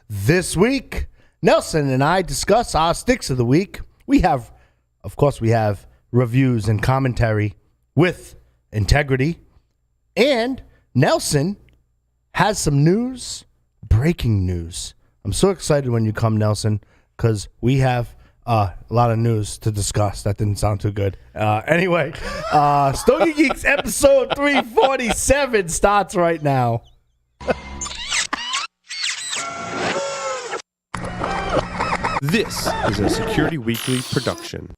This week, Nelson and I discuss our sticks of the week. We have reviews and commentary with integrity. And Nelson has some news, breaking news. I'm so excited when you come, Nelson, because we have a lot of news to discuss. That didn't sound too good. Anyway, Stogie Geeks episode 347 starts right now. This is a Security Weekly production.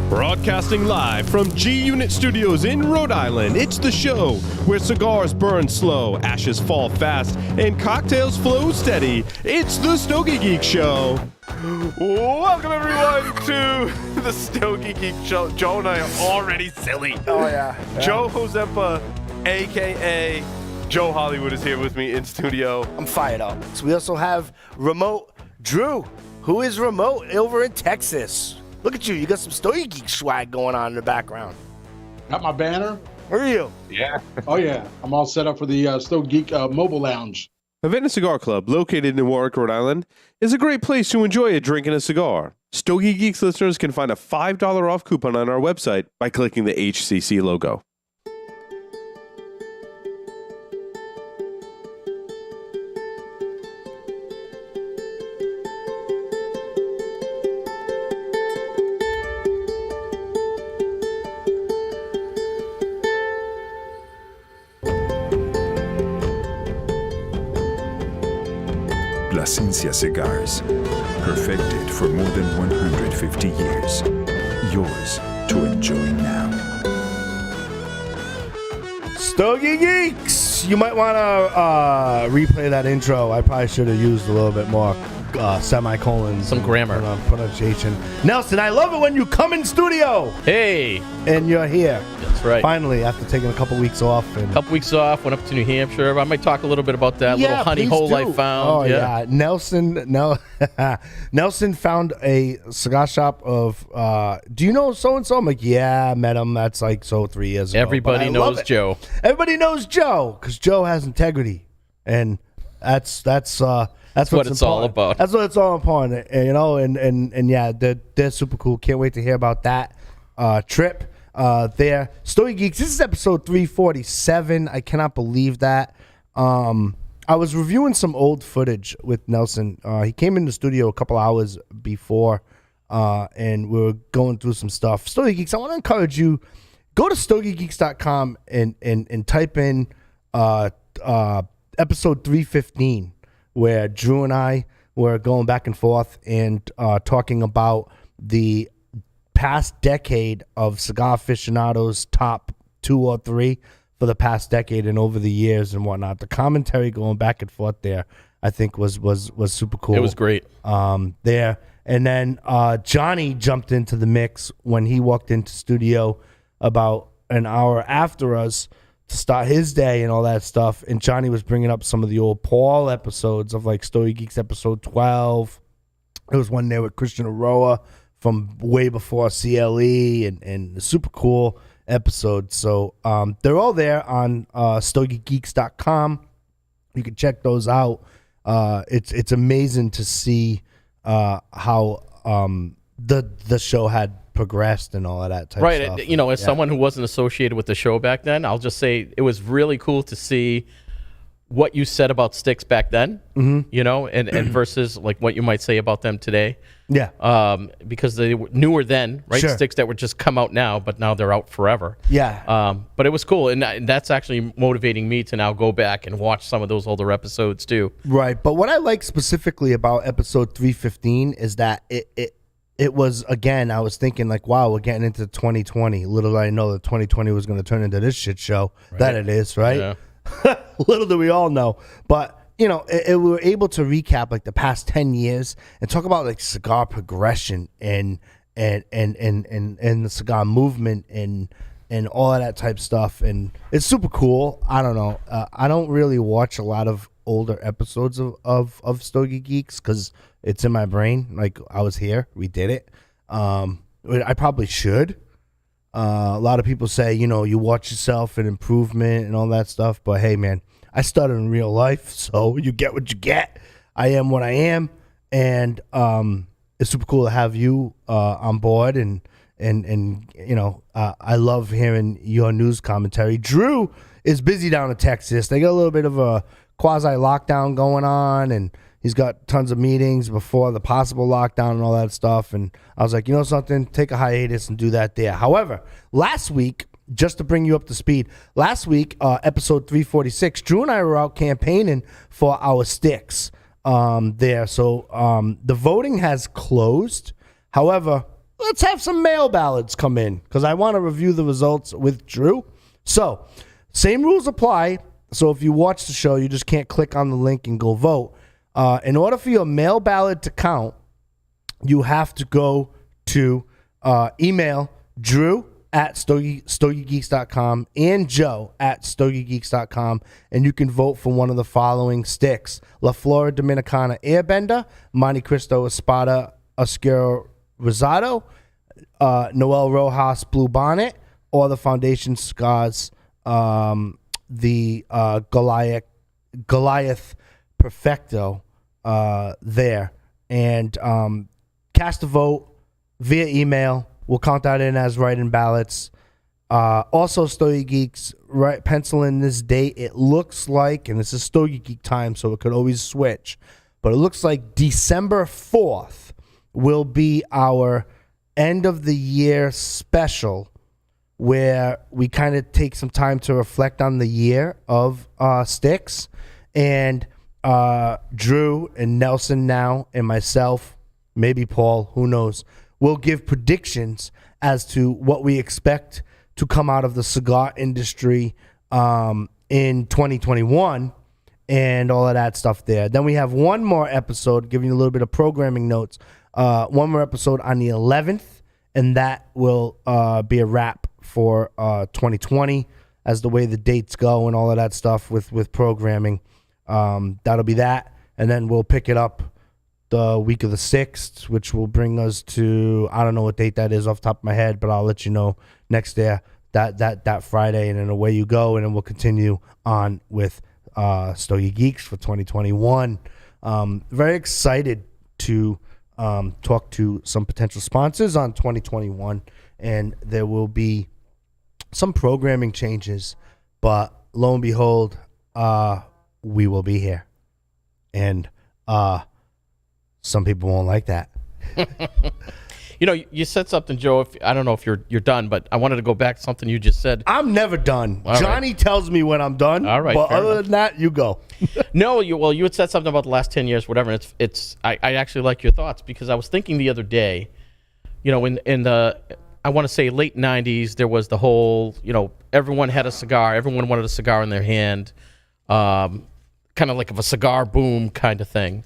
Broadcasting live from G-Unit Studios in Rhode Island, it's the show where cigars burn slow, ashes fall fast, and cocktails flow steady. It's the Stogie Geek Show. Welcome, everyone, to the Stogie Geek Show. Joe and I are already silly. Oh, yeah. Joe Josepa, a.k.a. Joe Hollywood, is here with me in studio. I'm fired up. So we also have remote Drew, who is remote over in Texas. Look at you. You got some Stogie Geek swag going on in the background. Got my banner. Where are you? Yeah. Oh, yeah. I'm all set up for the Stogie Geek mobile lounge. Havana Cigar Club, located in Warwick, Rhode Island, is a great place to enjoy a drink and a cigar. Stogie Geeks listeners can find a $5 off coupon on our website by clicking the HCC logo. Plasencia Cigars, perfected for more than 150 years. Yours to enjoy now. Stogie Geeks! You might want to replay that intro. I probably should have used a little bit more semicolons. Some grammar. Pronunciation. Nelson, I love it when you come in studio. Hey. And you're here. That's right. Finally, after taking a couple weeks off. Went up to New Hampshire. I might talk a little bit about that little honey hole I found. Oh, yeah. Nelson found a cigar shop of, do you know so-and-so? I'm like, yeah, I met him. That's like 3 years ago. Everybody knows Joe. Everybody knows Joe because Joe has integrity. And that's what it's all about. That's what it's all about, and yeah, they're super cool. Can't wait to hear about that trip there. Stogie Geeks, this is episode 347. I cannot believe that. I was reviewing some old footage with Nelson. He came in the studio a couple hours before, and we were going through some stuff. Stogie Geeks, I want to encourage you, go to stogiegeeks.com and type in episode 315. Where Drew and I were going back and forth and talking about the past decade of cigar aficionados, top 2 or 3 for the past decade and over the years and whatnot. The commentary going back and forth there, I think, was super cool. It was great. There. And then Johnny jumped into the mix when he walked into studio about an hour after us to start his day and all that stuff, and Johnny was bringing up some of the old Paul episodes of like Stogie Geeks episode 12. There was one there with Christian Aroa from way before CLE and super cool episodes. So they're all there on stogiegeeks.com. You can check those out. It's amazing to see how the show had progressed and all of that type of stuff. As someone who wasn't associated with the show back then, I'll just say it was really cool to see what you said about sticks back then, and versus like what you might say about them today. Yeah. Because they were newer then, right? Sure. Sticks that would just come out now, but now they're out forever. Yeah. But it was cool, and that's actually motivating me to now go back and watch some of those older episodes too. Right. But what I like specifically about episode 315 is that it was, again, I was thinking like, wow, we're getting into 2020. Little did I know that 2020 was going to turn into this shit show that it is, right? Yeah. Little do we all know. But, we were able to recap like the past 10 years and talk about like cigar progression and the cigar movement and all of that type stuff. And it's super cool. I don't know. I don't really watch a lot of older episodes of Stogie Geeks because it's in my brain. Like, I was here. We did it. I probably should. A lot of people say, you watch yourself and improvement and all that stuff. But hey, man, I stutter in real life, so you get what you get. I am what I am, and it's super cool to have you on board, and I love hearing your news commentary. Drew is busy down in Texas. They got a little bit of a quasi lockdown going on, and he's got tons of meetings before the possible lockdown and all that stuff. And I was like, you know something, take a hiatus and do that there. However, last week, just to bring you up to speed, episode 346, Drew and I were out campaigning for our sticks there. So the voting has closed. However, let's have some mail ballots come in because I want to review the results with Drew. So same rules apply. So if you watch the show, you just can't click on the link and go vote. In order for your mail ballot to count, you have to go to email Drew at StogieGeeks.com and Joe at StogieGeeks.com, and you can vote for one of the following sticks: La Flora Dominicana Airbender, Monte Cristo Espada Oscuro Rosado, Noel Rojas Blue Bonnet, or the Foundation Scars, the Goliath Perfecto there. And cast a vote via email. We'll count that in as write-in ballots. Also, Stogie Geeks, right, pencil in this date. It looks like, and this is Stogie Geek time, so it could always switch, but it looks like December 4th will be our end of the year special, where we kind of take some time to reflect on the year of sticks. And Drew and Nelson now and myself, maybe Paul, who knows, will give predictions as to what we expect to come out of the cigar industry in 2021 and all of that stuff there. Then we have one more episode giving you a little bit of programming notes. One more episode on the 11th, and that will be a wrap for 2020 as the way the dates go and all of that stuff with programming. That'll be that, and then we'll pick it up the week of the 6th, which will bring us to, I don't know what date that is off the top of my head, but I'll let you know next day, that Friday, and then away you go, and then we'll continue on with Stogie Geeks for 2021. Very excited to talk to some potential sponsors on 2021, and there will be some programming changes, but lo and behold, we will be here, and some people won't like that. You know, you said something, Joe. I don't know if you're done, but I wanted to go back to something you just said. I'm never done. All Johnny right. tells me when I'm done. All right, but fair other enough. than that, you go. No, you had said something about the last 10 years, whatever. And I actually like your thoughts, because I was thinking the other day, you know, in the, I want to say late 90s, there was the whole, you know, everyone had a cigar. Everyone wanted a cigar in their hand, kind of like a cigar boom kind of thing.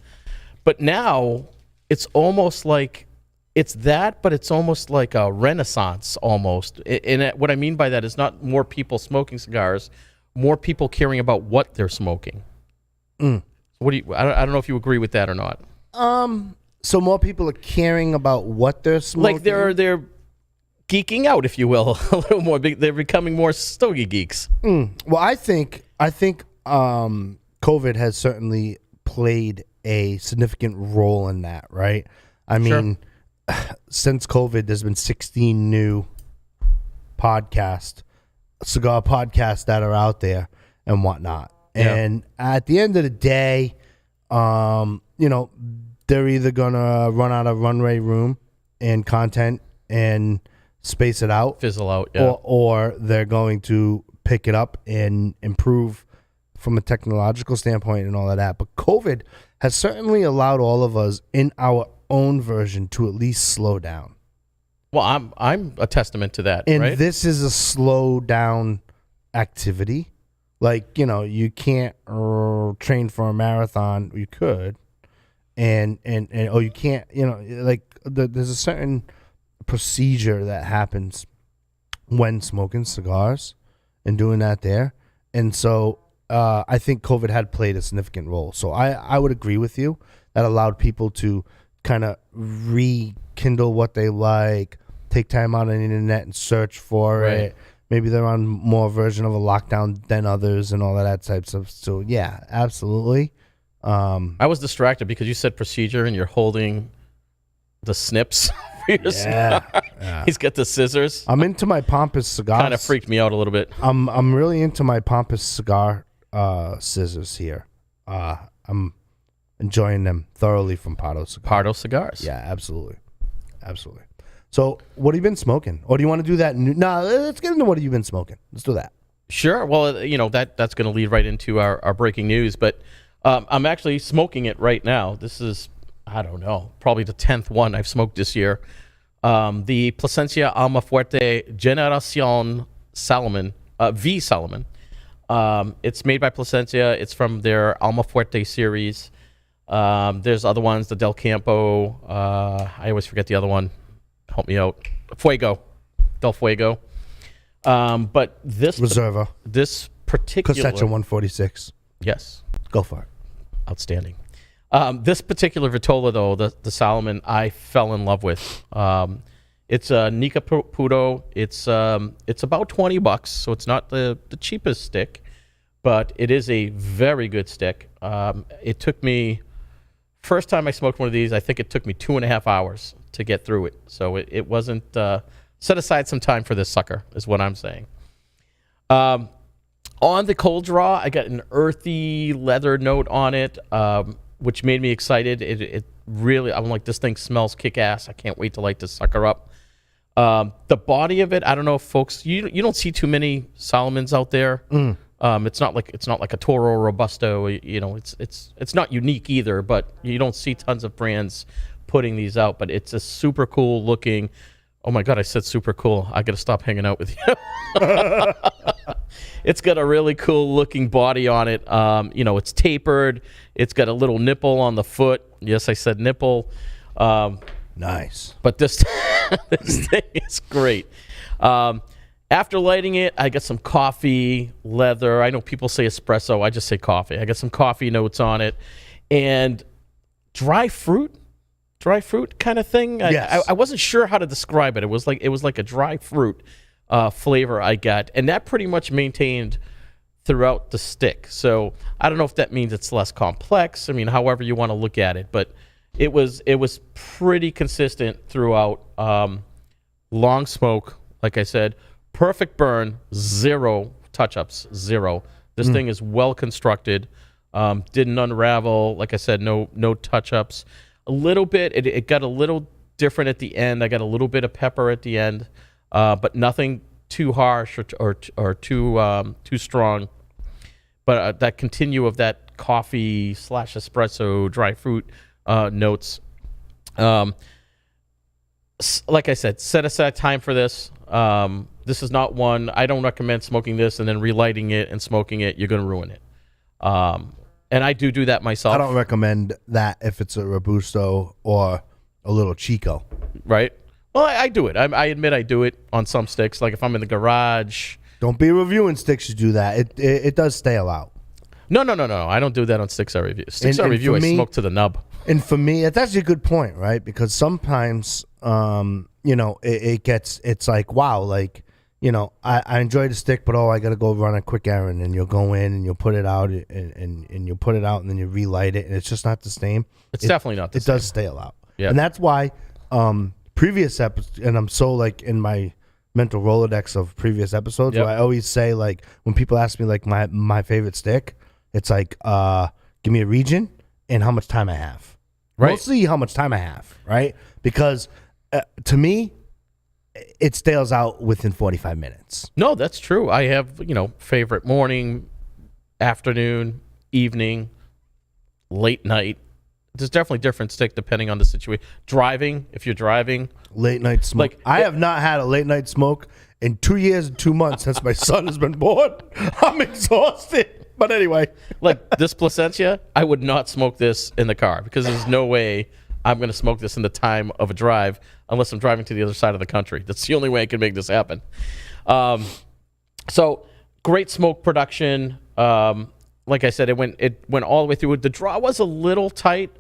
But now it's almost like it's that, but it's almost like a renaissance almost. And what I mean by that is not more people smoking cigars, more people caring about what they're smoking. What do you? I don't know if you agree with that or not. So more people are caring about what they're smoking. Like they're geeking out, if you will, a little more. They're becoming more Stogie geeks. Well, I think COVID has certainly played a significant role in that, right? I mean, since COVID, there's been 16 new cigar podcasts that are out there and whatnot. Yeah. And at the end of the day, you know, they're either gonna run out of runway room and content and space it out, Fizzle out, yeah. or they're going to pick it up and improve from a technological standpoint and all of that. But COVID has certainly allowed all of us in our own version to at least slow down. Well, I'm a testament to that, And right? this is a slow down activity. Like, you know, you can't train for a marathon. You could, and you can't. You know, like there's a certain procedure that happens when smoking cigars and doing that there. And so I think COVID had played a significant role. So I would agree with you. That allowed people to kind of rekindle what they like, take time out on the internet and search for it, maybe they're on more version of a lockdown than others and all of that type of stuff. So yeah, absolutely. I was distracted because you said procedure and you're holding the snips for your cigar. Yeah. He's got the scissors. I'm into my pompous cigars. Kind of freaked me out a little bit. I'm really into my pompous cigar scissors here. I'm enjoying them thoroughly from Pardo Cigars. Pardo Cigars. Yeah, absolutely. So, what have you been smoking? Or do you want to do that? No, let's get into what have you been smoking. Let's do that. Sure. Well, that's going to lead right into our breaking news. But I'm actually smoking it right now. This is, I don't know, probably the 10th one I've smoked this year. The Plasencia Almafuerte Generacion Salomon, V Salomon. It's made by Plasencia. It's from their Almafuerte series. There's other ones, the Del Campo. I always forget the other one. Help me out. Del Fuego. But this Reserva. This particular Cosecha 146. Yes. Go for it. Outstanding. This particular Vitola, though, the Salomon, I fell in love with. It's a Nica Puro. It's about $20, so it's not the cheapest stick, but it is a very good stick. It took me, first time I smoked one of these, I think it took me 2.5 hours to get through it. So it wasn't, set aside some time for this sucker, is what I'm saying. On the cold draw, I got an earthy leather note on it, which made me excited. It really, I'm like, this thing smells kick-ass. I can't wait to light this sucker up. The body of it, I don't know if folks, you don't see too many Salomons out there. It's not like a Toro Robusto. It's not unique either, but you don't see tons of brands putting these out. But it's a super cool looking. Oh my God, I said super cool. I got to stop hanging out with you. It's got a really cool looking body on it. It's tapered. It's got a little nipple on the foot. Yes, I said nipple. Nice. But this thing is great. After lighting it, I got some coffee, leather. I know people say espresso. I just say coffee. I got some coffee notes on it. And dry fruit kind of thing. Yes. I wasn't sure how to describe it. It was like a dry fruit flavor I got, and that pretty much maintained throughout the stick. So I don't know if that means it's less complex. I mean, however you want to look at it, but it was pretty consistent throughout. Long smoke, like I said, perfect burn, zero touch-ups, zero. This thing is well constructed. Didn't unravel. Like I said, no touch-ups. A little bit. It got a little different at the end. I got a little bit of pepper at the end, but nothing too harsh or too strong. But that continue of that coffee / espresso dry fruit notes. Like I said, set aside time for this. This is not one. I don't recommend smoking this and then relighting it and smoking it. You're going to ruin it. And I do that myself. I don't recommend that if it's a Robusto or a little Chico. Right? Well, I do it. I admit I do it on some sticks. Like if I'm in the garage. Don't be reviewing sticks. You do that. It does stale out. No. I don't do that on sticks I review. Sticks I review, I smoke to the nub. And for me, that's actually a good point, right? Because sometimes, it's like, wow, like, I enjoy the stick, but I got to go run a quick errand, and you'll go in and you'll put it out and you'll put it out and then you relight it, and it's just not the same. It's definitely not the same. It does stale out. Yeah. And that's why previous episodes, and I'm so like in my mental Rolodex of previous episodes, where I always say, like, when people ask me like my favorite stick, it's like, give me a region and how much time I have. Right. Mostly how much time I have, right? Because to me, it stales out within 45 minutes. No, that's true. I have, favorite morning, afternoon, evening, late night. There's definitely different stick depending on the situation. Driving, if you're driving. Late night smoke. Like, I have not had a late night smoke in 2 years and 2 months since my son has been born. I'm exhausted. But anyway. Like this Plasencia, I would not smoke this in the car because there's no way I'm going to smoke this in the time of a drive unless I'm driving to the other side of the country. That's the only way I can make this happen. So great smoke production. Like I said, it went all the way through. The draw was a little tight.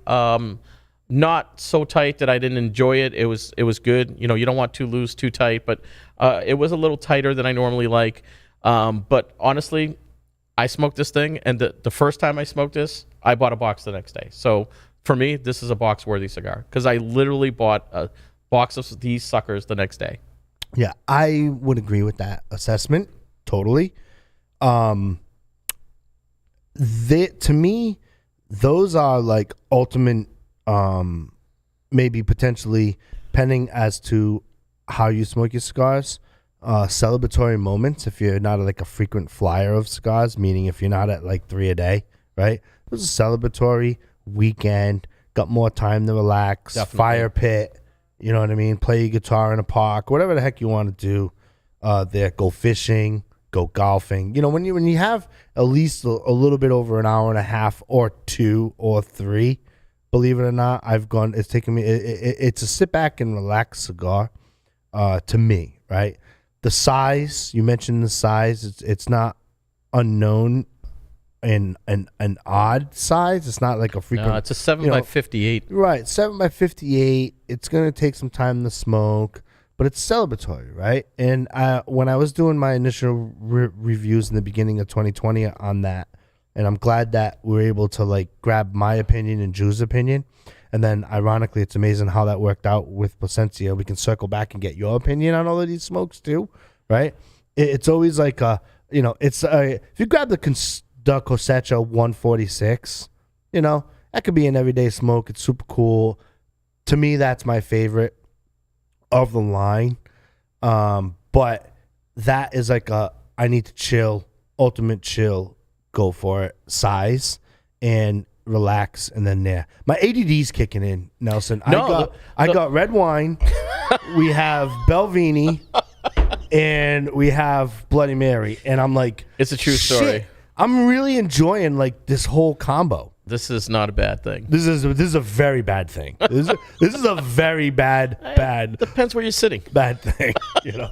not so tight that I didn't enjoy it. It was good. You know, you don't want to lose too tight, but it was a little tighter than I normally like. But honestly, I smoked this thing, and the first time I smoked this, I bought a box the next day. So for me, this is a box-worthy cigar because I literally bought a box of these suckers the next day. Yeah, I would agree with that assessment totally. To me, those are like ultimate, maybe potentially, depending as to how you smoke your cigars, celebratory moments. If you're not like a frequent flyer of cigars, meaning if you're not at like 3 a day, right? This is a celebratory weekend, got more time to relax, Definitely. fire pit, you know what I mean? Play your guitar in a park, whatever the heck you want to do there. Go fishing, go golfing. You know, when you have at least a little bit over an hour and a half or 2 or 3, believe it or not, it's taken me, it's a sit back and relax cigar to me, right? The size, you mentioned the size, it's not unknown in an odd size. It's not like a frequent. No, it's a 7 by 58. Right, 7 by 58. It's gonna take some time to smoke, but it's celebratory, right? And when I was doing my initial reviews in the beginning of 2020 on that, and I'm glad that we were able to like grab my opinion and Drew's opinion, and then ironically, it's amazing how that worked out with Placencia. We can circle back and get your opinion on all of these smokes too, right? It's always like if you grab the Cosecha 146, you know, that could be an everyday smoke. It's super cool. To me, that's my favorite of the line. But that is like I need to chill, ultimate chill, go for it, size, and relax, and then there. My ADD's kicking in, Nelson. I got red wine. We have Belvini, and we have Bloody Mary, and I'm like, It's a true story. shit, I'm really enjoying like this whole combo. This is not a bad thing. This is a very bad thing. This is a very bad Depends where you're sitting. thing. You know.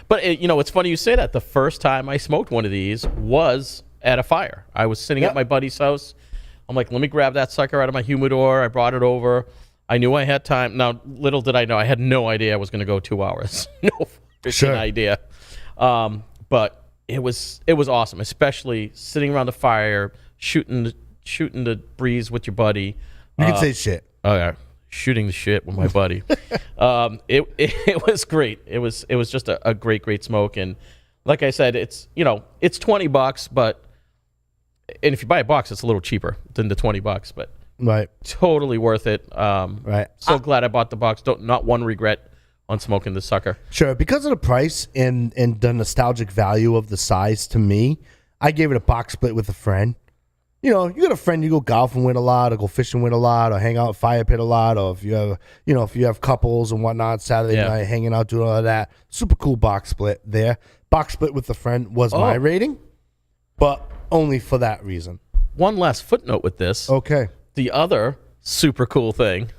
But it's funny you say that. The first time I smoked one of these was at a fire. I was sitting at my buddy's house. I'm like, let me grab that sucker out of my humidor. I brought it over. I knew I had time. Now, little did I know, I had no idea I was going to go 2 hours. No freaking idea. But it was awesome, especially sitting around the fire, shooting the breeze with your buddy. You can say shit. Oh yeah, shooting the shit with my buddy. It was great. It was just a great smoke. And like I said, it's $20, but and if you buy a box, it's a little cheaper than the $20, but Right. totally worth it. Right. So glad I bought the box. Not one regret on smoking this sucker. Sure. Because of the price and the nostalgic value of the size to me, I gave it a box split with a friend. You know, you got a friend you go golfing with a lot, or go fishing with a lot, or hang out at fire pit a lot, or if you have couples and whatnot, Saturday night hanging out doing all of that. Super cool box split there. Box split with a friend was my rating, but only for that reason. One last footnote with this. Okay. The other super cool thing,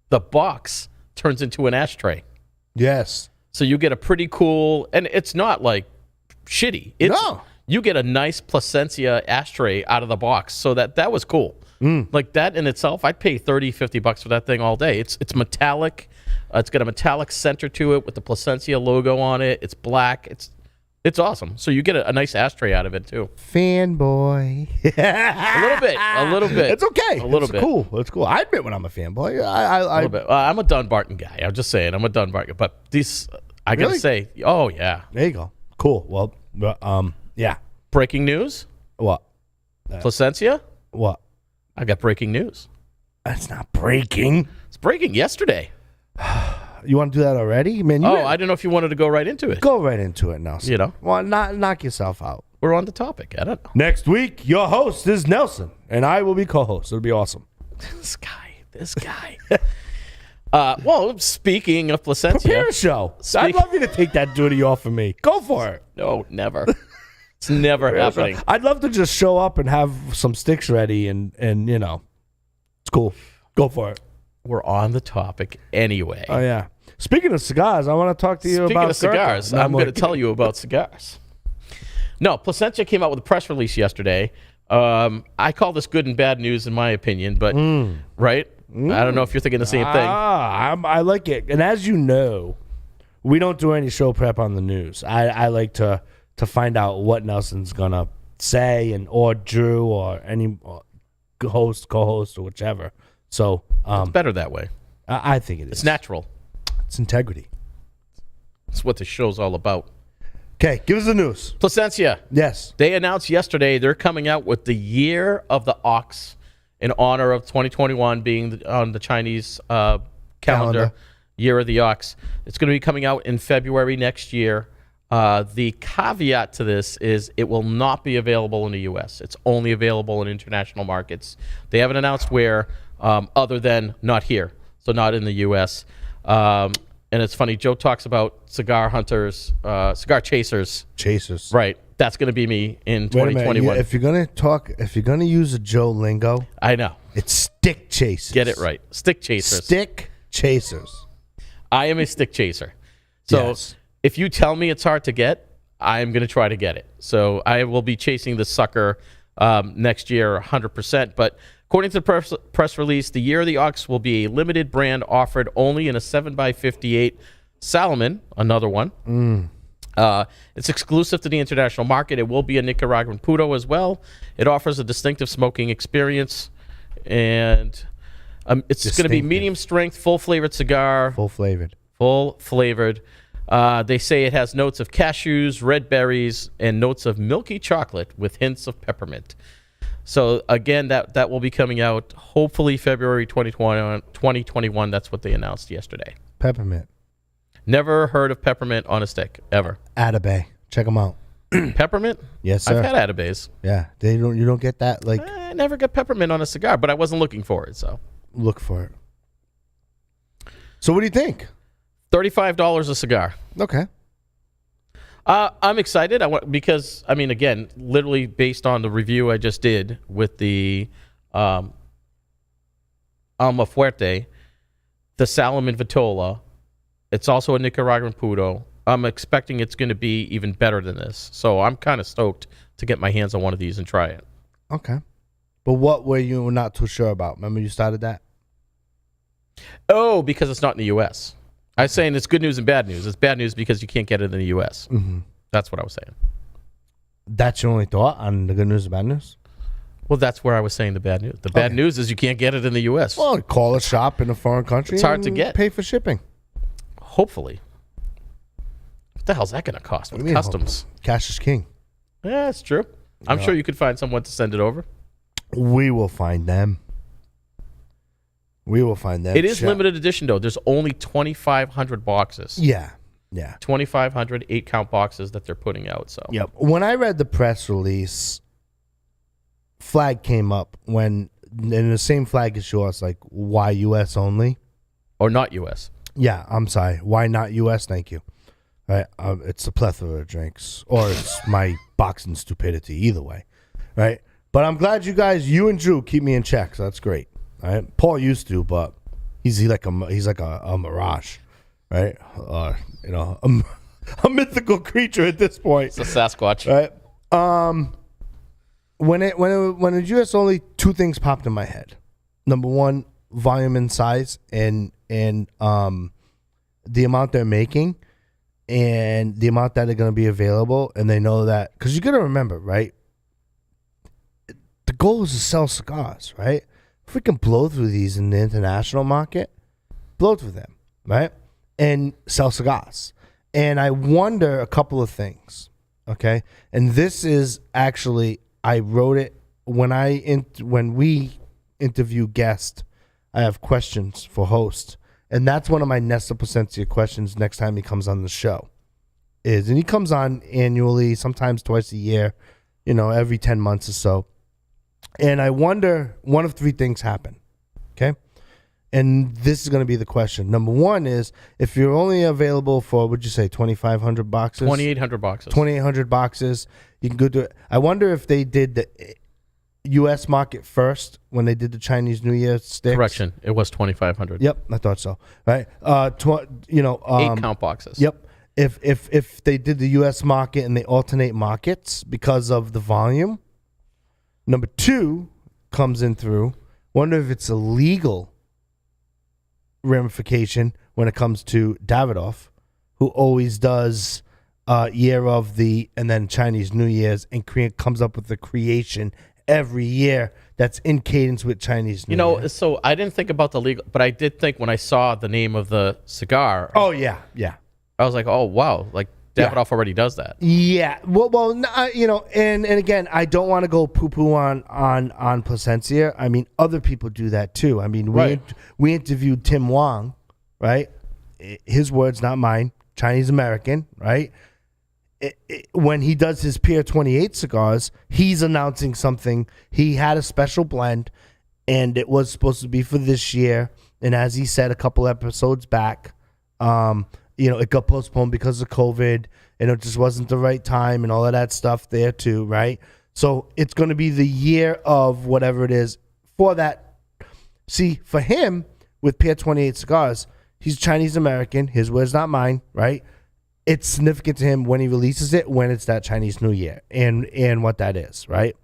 the box turns into an ashtray. Yes. So you get a pretty cool, and it's not like shitty. No. You get a nice Placencia ashtray out of the box. So that was cool. Like that in itself, I'd pay $30-$50 for that thing all day. It's metallic. It's got a metallic center to it with the Placencia logo on it. It's black. It's awesome. So you get a nice ashtray out of it too. Fanboy. A little bit. It's okay. A little it's bit. Cool. It's cool. I admit when I'm a fanboy. A little bit. I'm a Dunbarton guy. I'm just saying. I'm a Dunbarton. But these, I gotta Really? say, oh yeah. There you go. Cool. Well, yeah. Breaking news. What? Placencia. What? I got breaking news. That's not breaking. It's breaking yesterday. You want to do that already? Man, I didn't know if you wanted to go right into it. go right into it, Nelson. You know. Well, knock yourself out. We're on the topic. I don't know. Next week, your host is Nelson, and I will be co-host. It'll be awesome. This guy. Well, speaking of Placencia. Prepare a show. I'd love you to take that duty off of me. Go for it. No, never. It's never happening. I'd love to just show up and have some sticks ready, and it's cool. Go for it. We're on the topic anyway. Oh yeah. Speaking of cigars, I want to talk to you Speaking about of cigars, Gurkha. I'm going to tell you about cigars. No, Placencia came out with a press release yesterday. I call this good and bad news in my opinion, but right? I don't know if you're thinking the same thing. I like it. And as you know, we don't do any show prep on the news. I like to find out what Nelson's going to say or Drew or any host, co-host, or whichever. So It's better that way. I think it is. It's natural. It's integrity. It's what the show's all about. Okay, give us the news. Placencia. Yes. They announced yesterday they're coming out with the Year of the Ox in honor of 2021 being on the Chinese calendar, Year of the Ox. It's going to be coming out in February next year. The caveat to this is it will not be available in the U.S. It's only available in international markets. They haven't announced where other than not here, so not in the U.S. And it's funny, Joe talks about cigar hunters, cigar chasers. Chasers. Right. That's going to be me in Wait a minute. 2021. If you're gonna use a Joe lingo, I know. it's stick chasers. Get it right. Stick chasers. Stick chasers. I am a stick chaser. So Yes. if you tell me it's hard to get, I am going to try to get it. So I will be chasing the sucker next year 100%. But according to the press release, the Year of the Ox will be a limited brand offered only in a 7x58 Salomon, another one. It's exclusive to the international market. It will be a Nicaraguan Puro as well. It offers a distinctive smoking experience. And it's going to be medium strength, full flavored cigar. Full flavored. Full flavored. They say it has notes of cashews, red berries, and notes of milky chocolate with hints of peppermint. So again, that will be coming out hopefully February 2021. That's what they announced yesterday. Peppermint. Never heard of peppermint on a stick ever. Atabay. Check them out. Peppermint? Yes, sir. I've had Atabays. Yeah, you don't get that. Like, I never got peppermint on a cigar, but I wasn't looking for it. So look for it. So what do you think? $35 a cigar. Okay. I'm excited. Because I mean, again, literally based on the review I just did with the Alma Fuerte, the Salomon Vitola. It's also a Nicaraguan Puro. I'm expecting it's going to be even better than this. So I'm kind of stoked to get my hands on one of these and try it. Okay. But what were you not too sure about? Remember you started that? Oh, because it's not in the U.S. I was saying it's good news and bad news. It's bad news because you can't get it in the U.S. Mm-hmm. That's what I was saying. That's your only thought on the good news and bad news? Well, that's where I was saying the bad news. The bad news is you can't get it in the U.S. Well, call a shop in a foreign country. It's hard to and get. Pay for shipping. Hopefully. What the hell's that going to cost with customs? Cash is king. Yeah, that's true. I'm sure you could find someone to send it over. We will find them. It is limited edition, though. There's only 2,500 boxes. Yeah. 2,500 8-count boxes that they're putting out. So. Yep. When I read the press release, flag came up in the same flag as yours, like, why U.S. only? Or not U.S. Yeah, I'm sorry. Why not U.S.? Thank you. Right. It's a plethora of drinks, or it's my boxing stupidity. Either way, right? But I'm glad you and Drew keep me in check. So that's great. All right. Paul used to, but he's like a mirage, right? A mythical creature at this point. It's a Sasquatch, right? When it's U.S. only, two things popped in my head. Number one, volume and size, and the amount they're making, and the amount that are going to be available, and they know that because you got to remember, right? The goal is to sell cigars, right? If we can blow through these in the international market, blow through them, right? And sell cigars. And I wonder a couple of things, okay? And this is actually, I wrote it when we interview guests. I have questions for host, and that's one of my Nesta Placencia questions next time he comes on the show. And he comes on annually, sometimes twice a year, every 10 months or so. And I wonder, one of three things happen, okay? And this is going to be the question. Number one is, if you're only available for, would you say, 2,500 boxes? 2,800 boxes. 2,800 boxes. You can go to it. I wonder if they did the U.S. market first when they did the Chinese New Year sticks. Correction. It was 2,500. Yep, I thought so. Right. 8-count boxes. Yep. If they did the U.S. market and they alternate markets because of the volume. Number two comes in through. Wonder if it's illegal ramification when it comes to Davidoff, who always does year of the and then Chinese New Year's and comes up with the creation every year that's in cadence with Chinese New Year. So I didn't think about the legal, but I did think when I saw the name of the cigar. Oh yeah, yeah. I was like, oh wow, like Davidoff already does that. Yeah. Well, and again, I don't want to go poo-poo on Placencia. I mean, other people do that too. I mean, we interviewed Tim Wong, right? His words, not mine. Chinese American, right? When he does his Pier 28 cigars, he's announcing something. He had a special blend, and it was supposed to be for this year. And as he said a couple episodes back, it got postponed because of COVID, and it just wasn't the right time and all of that stuff there too, right? So it's going to be the year of whatever it is for that. See, for him, with Pier 28 cigars, he's Chinese American. His words, not mine, right? It's significant to him when he releases it, when it's that Chinese New Year and what that is, right?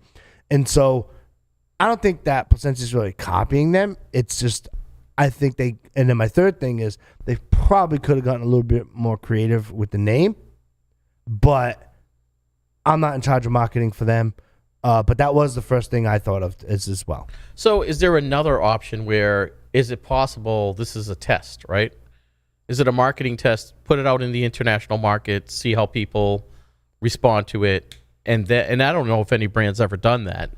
And so I don't think that Placencia is really copying them. It's just, I think and then my third thing is they probably could have gotten a little bit more creative with the name, but I'm not in charge of marketing for them. But that was the first thing I thought of as well. So is there another option where, is it possible this is a test, right? Is it a marketing test? Put it out in the international market, see how people respond to it. And I don't know if any brand's ever done that,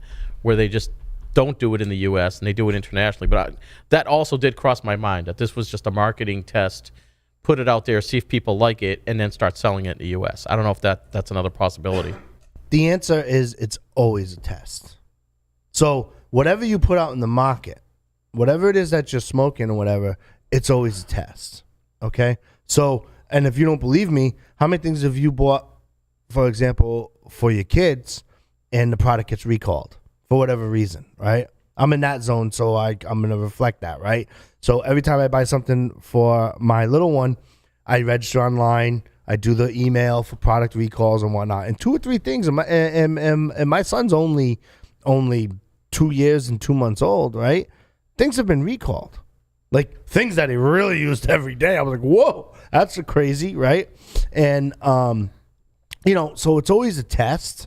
where they just don't do it in the U.S. and they do it internationally. But that also did cross my mind, that this was just a marketing test. Put it out there, see if people like it, and then start selling it in the U.S. I don't know if that's another possibility. The answer is it's always a test. So whatever you put out in the market, whatever it is that you're smoking or whatever, it's always a test. Okay? So, and if you don't believe me, how many things have you bought, for example, for your kids, and the product gets recalled for whatever reason, right? I'm in that zone, so I'm going to reflect that, right? So every time I buy something for my little one, I register online. I do the email for product recalls and whatnot. And 2 or 3 things, and my son's only 2 years and 2 months old, right? Things have been recalled. Like things that he really used every day. I was like, whoa, that's crazy, right? And, so it's always a test.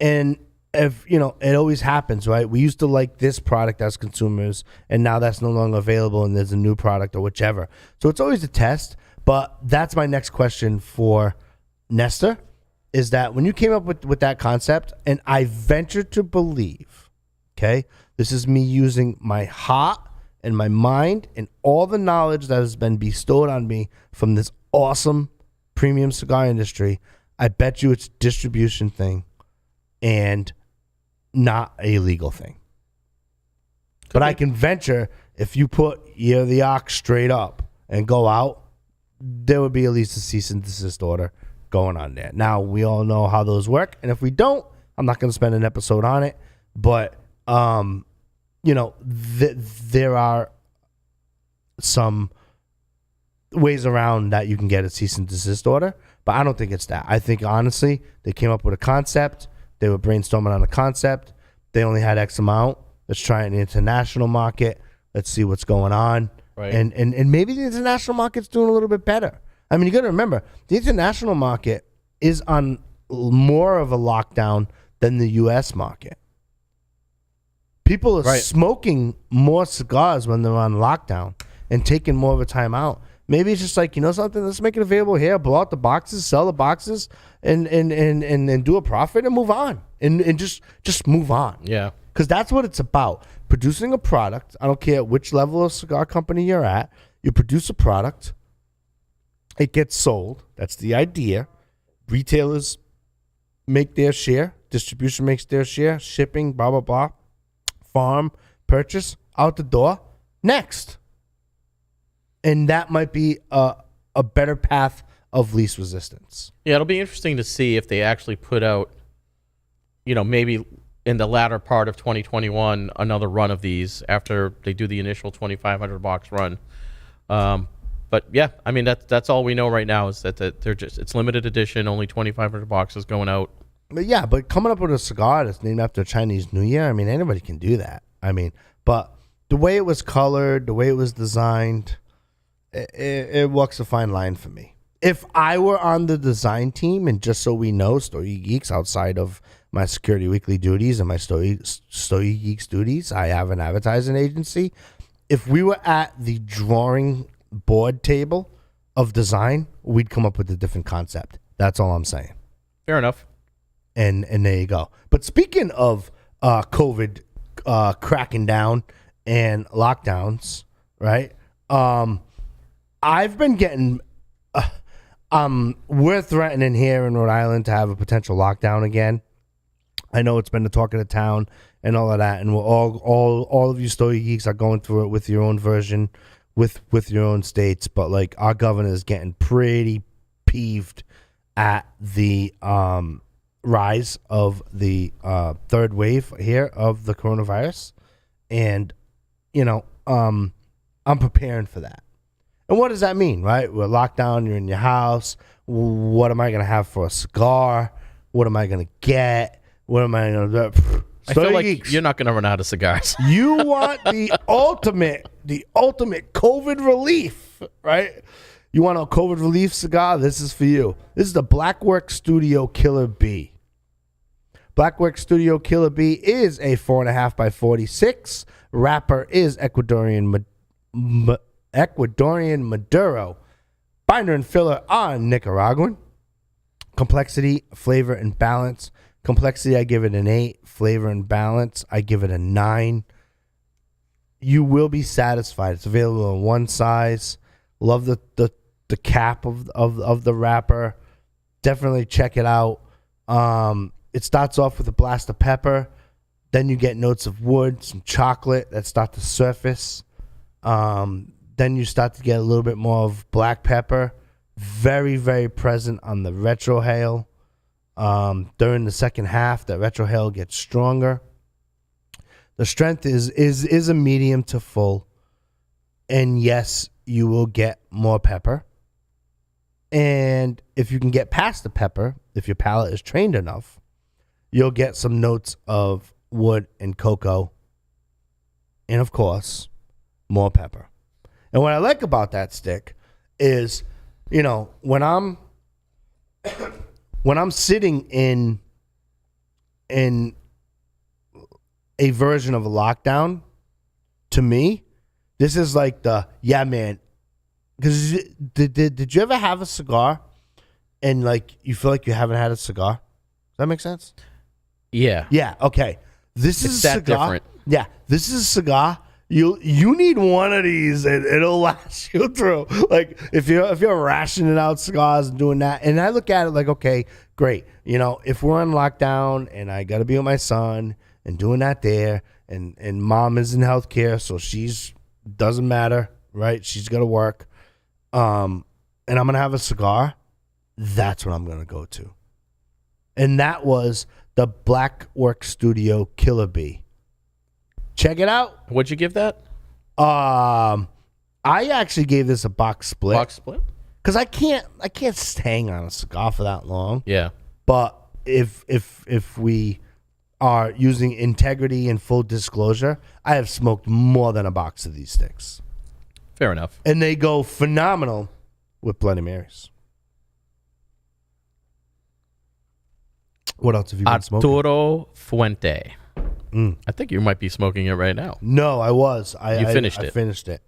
And if, it always happens, right? We used to like this product as consumers, and now that's no longer available and there's a new product or whichever. So it's always a test. But that's my next question for Nestor, is that when you came up with that concept, and I venture to believe, okay, this is me using my heart and my mind and all the knowledge that has been bestowed on me from this awesome premium cigar industry, I bet you it's a distribution thing and not a legal thing. But I can venture, if you put Year of the Ox straight up and go out, there would be at least a cease and desist order going on there. Now, we all know how those work, and if we don't, I'm not going to spend an episode on it, but, there are some ways around that you can get a cease and desist order, but I don't think it's that. I think, honestly, they came up with a concept. They were brainstorming on a concept. They only had X amount. Let's try it in the international market. Let's see what's going on. Right. And maybe the international market's doing a little bit better. I mean, you got to remember, the international market is on more of a lockdown than the U.S. market. People are smoking more cigars when they're on lockdown and taking more of a time out. Maybe it's just like, something, let's make it available here, blow out the boxes, sell the boxes, and do a profit and move on. And just move on. Yeah. Because that's what it's about. Producing a product. I don't care which level of cigar company you're at. You produce a product. It gets sold. That's the idea. Retailers make their share. Distribution makes their share. Shipping, blah, blah, blah. Farm, purchase, out the door. Next. And that might be a better path of least resistance. Yeah, it'll be interesting to see if they actually put out, maybe in the latter part of 2021, another run of these after they do the initial 2,500 box run. But yeah, I mean, that's all we know right now is that it's limited edition, only 2,500 boxes going out. But coming up with a cigar that's named after Chinese New Year, I mean, anybody can do that. I mean, but the way it was colored, the way it was designed, it walks a fine line for me. If I were on the design team, and just so we know, Stogie Geeks, outside of my Security Weekly duties and my Stogie Geeks duties, I have an advertising agency. If we were at the drawing board table of design, we'd come up with a different concept. That's all I'm saying. Fair enough. And there you go. But speaking of COVID cracking down and lockdowns, right? I've been getting... we're threatening here in Rhode Island to have a potential lockdown again. I know it's been the talk of the town and all of that, and we're all of you Stogie Geeks are going through it with your own version, with your own states. But like, our governor is getting pretty peeved at the rise of the third wave here of the coronavirus, and I'm preparing for that. And what does that mean, right? We're locked down, you're in your house. What am I going to have for a cigar? What am I going to get? What am I going to do? I feel like you're not going to run out of cigars. You want the ultimate COVID relief, right? You want a COVID relief cigar? This is for you. This is the Blackwork Studio Killer Bee. Blackwork Studio Killer Bee is a 4.5 by 46. Wrapper is Ecuadorian Maduro. Binder and filler are Nicaraguan. Complexity, flavor, and balance. Complexity, I give it an 8. Flavor and balance, I give it a 9. You will be satisfied. It's available in one size. Love the cap of the wrapper. Definitely check it out. It starts off with a blast of pepper. Then you get notes of wood, some chocolate that start to surface. Then you start to get a little bit more of black pepper. Very, very present on the retrohale. During the second half, the retrohale gets stronger. The strength is a medium to full. And yes, you will get more pepper. And if you can get past the pepper, if your palate is trained enough, you'll get some notes of wood and cocoa. And of course, more pepper. And what I like about that stick is, when I'm sitting in a version of a lockdown, to me, this is like yeah, man. Because did you ever have a cigar and like you feel like you haven't had a cigar? Does that make sense? Yeah. Yeah. Okay. This is a that cigar. different. Yeah. This is a cigar. You need one of these and it'll last you through. Like if you're rationing out cigars and doing that, and I look at it like, okay, great. If we're on lockdown and I got to be with my son and doing that there, and mom is in healthcare, so doesn't matter, right? She's got to work. And I'm going to have a cigar. That's what I'm going to go to. And that was the Blackwork Studio Killer Bee. Check it out. What'd you give that? I actually gave this a box split. Box split? Because I can't hang on a cigar for that long. Yeah. But if we are using integrity and full disclosure, I have smoked more than a box of these sticks. Fair enough. And they go phenomenal with Bloody Marys. What else have you been smoking? Arturo Fuente. I think you might be smoking it right now. No, I was. You finished it. I finished it.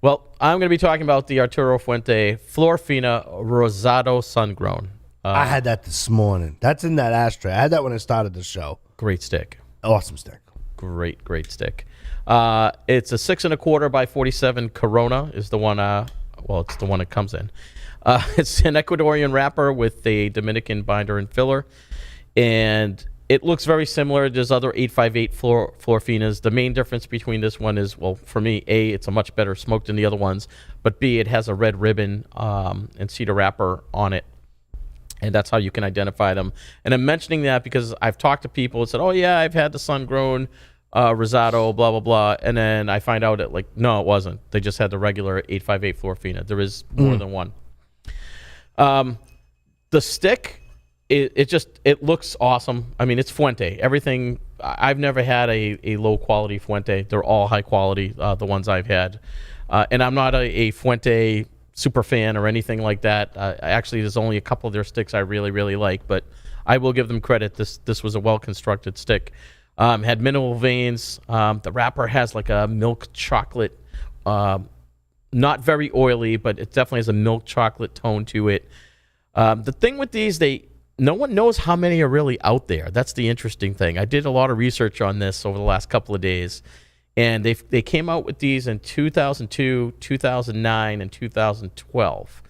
Well, I'm going to be talking about the Arturo Fuente Flor Fina Rosado Sungrown. I had that this morning. That's in that ashtray. I had that when I started the show. Great stick. Awesome stick. Great stick. It's a 6 1/4 by 47 Corona is the one. It's the one it comes in. It's an Ecuadorian wrapper with a Dominican binder and filler, and it looks very similar. There's other 858 Florfinas. The main difference between this one is, well, for me, A, it's a much better smoke than the other ones, but B, it has a red ribbon and cedar wrapper on it. And that's how you can identify them. And I'm mentioning that because I've talked to people and said, oh, yeah, I've had the sun-grown Rosado, blah, blah, blah. And then I find out that, no, it wasn't. They just had the regular 858 Florfina. There is more than one. The stick, it looks awesome. I mean, it's Fuente. Everything, I've never had a low-quality Fuente. They're all high quality, the ones I've had. And I'm not a Fuente super fan or anything like that. Actually, there's only a couple of their sticks I really, really like, but I will give them credit. This was a well-constructed stick. Had mineral veins. The wrapper has like a milk chocolate, not very oily, but it definitely has a milk chocolate tone to it. The thing with these, no one knows how many are really out there. That's the interesting thing. I did a lot of research on this over the last couple of days, and they came out with these in 2002, 2009, and 2012.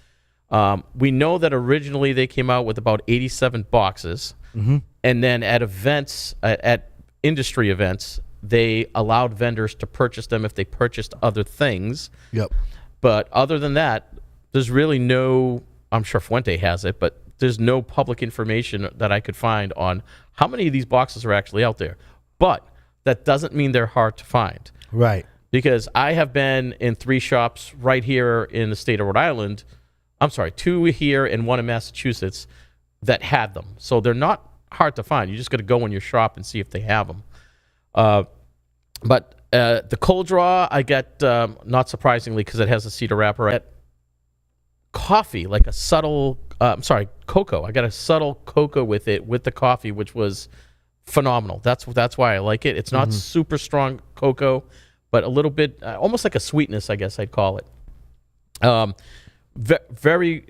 We know that originally they came out with about 87 boxes, and then at events, at industry events, they allowed vendors to purchase them if they purchased other things. Yep. But other than that, there's really no, I'm sure Fuente has it, but there's no public information that I could find on how many of these boxes are actually out there. But that doesn't mean they're hard to find. Right. Because I have been in 3 shops right here in the state of Rhode Island. I'm sorry, 2 here and 1 in Massachusetts that had them. So they're not hard to find. You just got to go in your shop and see if they have them. But the cold draw, I get, not surprisingly, because it has a cedar wrapper. I get coffee, like a subtle, cocoa. I got a subtle cocoa with it, with the coffee, which was phenomenal. That's why I like it. It's not super strong cocoa, but a little bit, almost like a sweetness, I guess I'd call it. Very,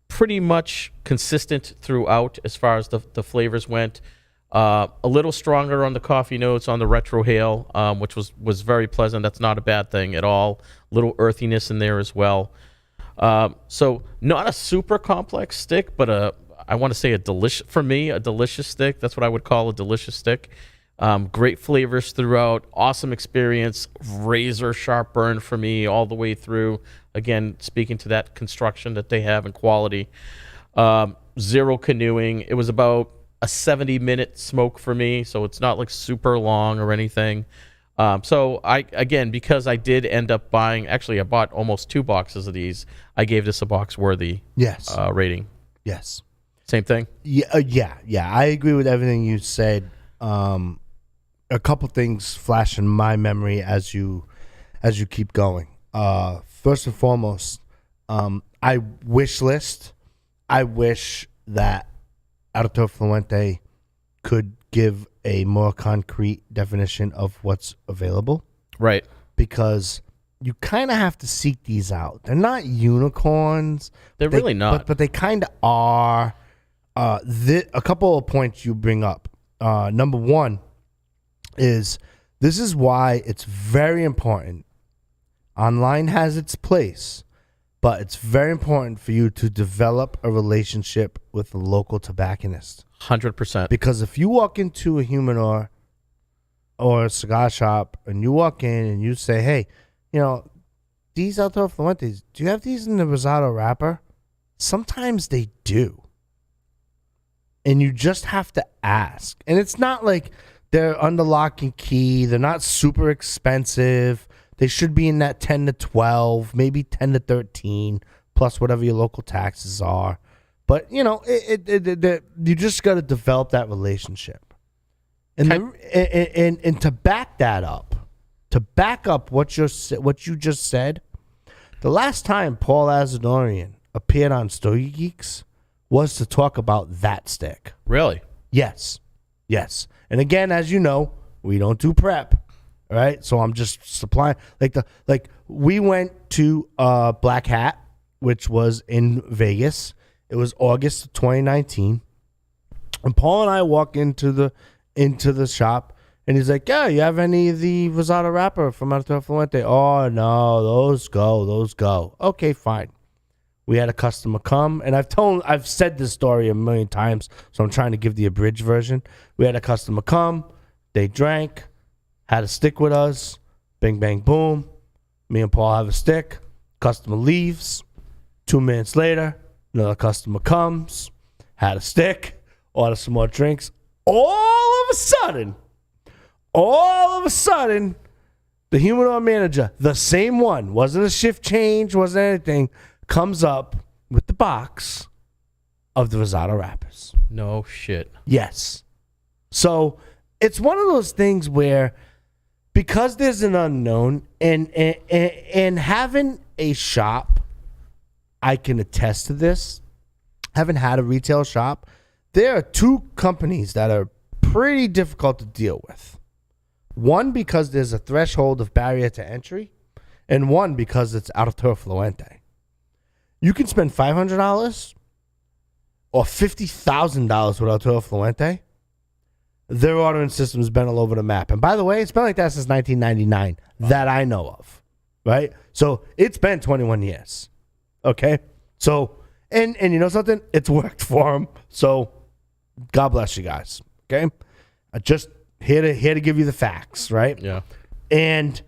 pretty much consistent throughout as far as the flavors went. A little stronger on the coffee notes on the retrohale, which was very pleasant. That's not a bad thing at all. Little earthiness in there as well. So not a super complex stick, but I want to say a delicious stick. That's what I would call a delicious stick. Great flavors throughout. Awesome experience. Razor sharp burn for me all the way through. Again, speaking to that construction that they have and quality. Zero canoeing. It was about a 70-minute smoke for me, so it's not like super long or anything. So because I did end up buying, actually I bought almost 2 boxes of these. I gave this a box worthy rating. Yes. Same thing? Yeah. I agree with everything you said. A couple things flash in my memory as you keep going. First and foremost, I wish list. I wish that Arturo Fuente could give a more concrete definition of what's available. Right. Because you kind of have to seek these out. They're not unicorns. They're really not. But they kind of are. A couple of points you bring up. Number one is this is why it's very important. Online has its place, but it's very important for you to develop a relationship with a local tobacconist. 100%. Because if you walk into a humidor or a cigar shop and you walk in and you say, hey, these Arturo Fuentes, do you have these in the Rosado wrapper? Sometimes they do. And you just have to ask. And it's not like they're under lock and key. They're not super expensive. They should be in that 10 to 12, maybe 10 to 13, plus whatever your local taxes are. But, you just got to develop that relationship. And and to back that up, what you just said, the last time Paul Asadorian appeared on Stogie Geeks was to talk about that stick. Really? Yes. And again, as you know, we don't do prep. All right, so I'm just supplying we went to Black Hat, which was in Vegas. It was August of 2019, and Paul and I walk into the shop, and he's like, "Yeah, you have any of the Rosado wrapper from Arturo Fuente?" "Oh no, those go." Okay, fine. We had a customer come, and I've said this story a million times, so I'm trying to give the abridged version. We had a customer come, they drank. Had a stick with us. Bing, bang, boom. Me and Paul have a stick. Customer leaves. 2 minutes later, another customer comes. Had a stick. Order some more drinks. All of a sudden, the humidor manager, the same one, wasn't a shift change, wasn't anything, comes up with the box of the Rosado wrappers. No shit. Yes. So it's one of those things where because there's an unknown, and having a shop, I can attest to this. Having had a retail shop, there are two companies that are pretty difficult to deal with. One, because there's a threshold of barrier to entry, and one, because it's Auditor Fluente. You can spend $500 or $50,000 with Auditor Fluente. Their ordering system has been all over the map. And by the way, it's been like that since 1999 that I know of, right? So it's been 21 years, okay? So, and you know something? It's worked for them. So God bless you guys, okay? I just here to give you the facts, right? Yeah. And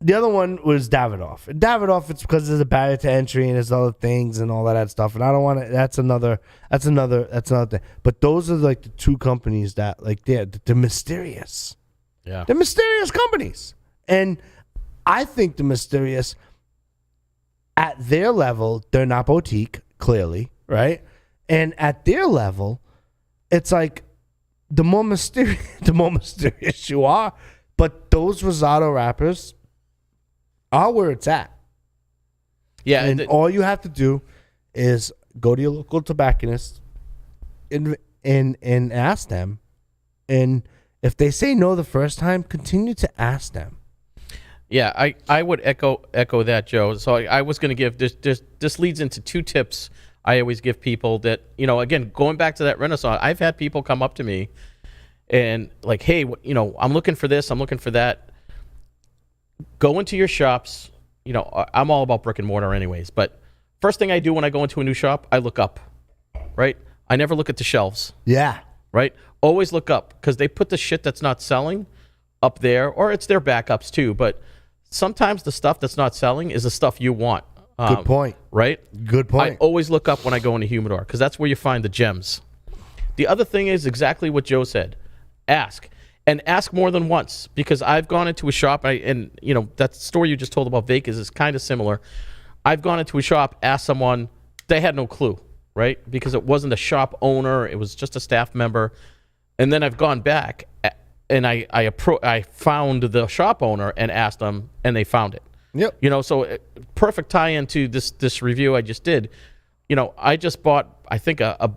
the other one was Davidoff. And Davidoff, it's because there's a barrier to entry and there's other things and all of that stuff. And I don't want to. That's another thing. But those are like the two companies that like they're mysterious. Yeah. They're mysterious companies, and I think the mysterious at their level, they're not boutique, clearly, right? And at their level, it's like the more mysterious you are. But those Rosado wrappers are where it's at. Yeah. And all you have to do is go to your local tobacconist and ask them. And if they say no the first time, continue to ask them. Yeah, I would echo that, Joe. So I was going to give this leads into two tips I always give people that, you know, again, going back to that Renaissance, I've had people come up to me and like, hey, you know, I'm looking for this, I'm looking for that. Go into your shops. You know, I'm all about brick and mortar anyways, but first thing I do when I go into a new shop, I look up, right? I never look at the shelves. Yeah. Right? Always look up because they put the shit that's not selling up there, or it's their backups too, but sometimes the stuff that's not selling is the stuff you want. Good point. Right? Good point. I always look up when I go into Humidor because that's where you find the gems. The other thing is exactly what Joe said. Ask. And ask more than once, because I've gone into a shop, and you know, that story you just told about Vegas is kind of similar. I've gone into a shop, asked someone, they had no clue, right? Because it wasn't a shop owner, it was just a staff member. And then I've gone back, and I found the shop owner and asked them, and they found it. Yep. You know, so perfect tie-in to this review I just did. You know, I just bought, I think, a